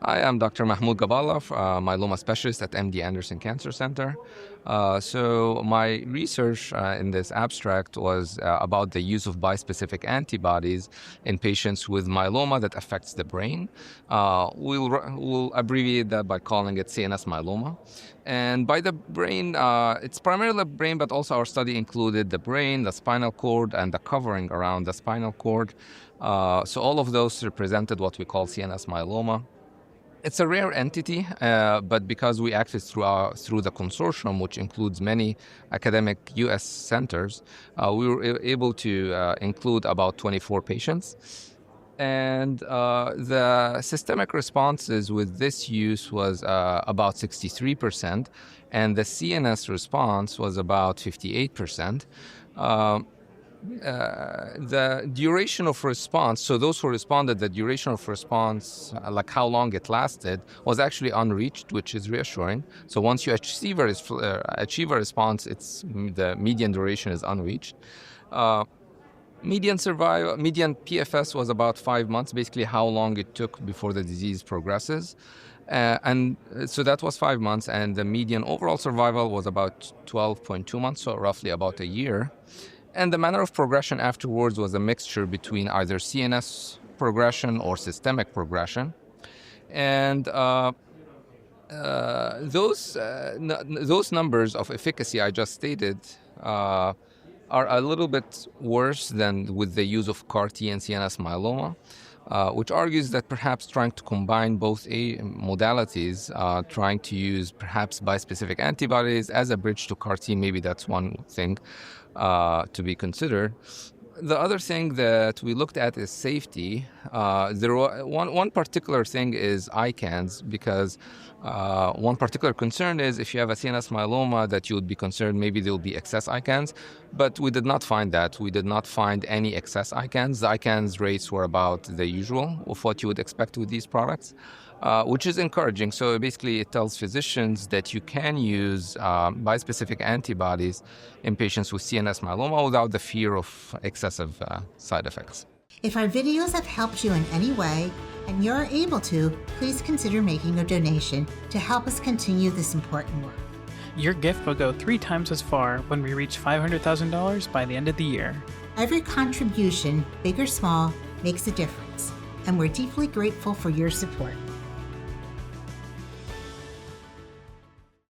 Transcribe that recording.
Hi, I'm Dr. Mahmoud Gaballa, myeloma specialist at MD Anderson Cancer Center. So my research in this abstract was about the use of bispecific antibodies in patients with myeloma that affects the brain. We'll abbreviate that by calling it CNS myeloma. And by the brain, it's primarily the brain, but also our study included the brain, the spinal cord, and the covering around the spinal cord. So all of those represented what we call CNS myeloma. It's a rare entity, but because we acted through the consortium, which includes many academic U.S. centers, we were able to include about 24 patients. And the systemic responses with this use was about 63%, and the CNS response was about 58%. The duration of response, so those who responded, the duration of response, like how long it lasted, was actually unreached, which is reassuring. So once you achieve a response, the median duration is unreached. Median PFS was about 5 months, basically how long it took before the disease progresses. And so that was 5 months, and the median overall survival was about 12.2 months, so roughly about a year. And the manner of progression afterwards was a mixture between either CNS progression or systemic progression. And those numbers of efficacy I just stated are a little bit worse than with the use of CAR-T and CNS myeloma, which argues that perhaps trying to combine both modalities, trying to use perhaps bispecific antibodies as a bridge to CAR-T, maybe that's one thing to be considered. The other thing that we looked at is safety. One particular thing is ICANS, because one particular concern is if you have a CNS myeloma that you would be concerned maybe there will be excess ICANS, but we did not find that. We did not find any excess ICANS. The ICANS rates were about the usual of what you would expect with these products, which is encouraging. So basically it tells physicians that you can use bispecific antibodies in patients with CNS myeloma without the fear of excessive side effects. If our videos have helped you in any way and you're able to, please consider making a donation to help us continue this important work. Your gift will go 3 times as far when we reach $500,000 by the end of the year. Every contribution, big or small, makes a difference, and we're deeply grateful for your support.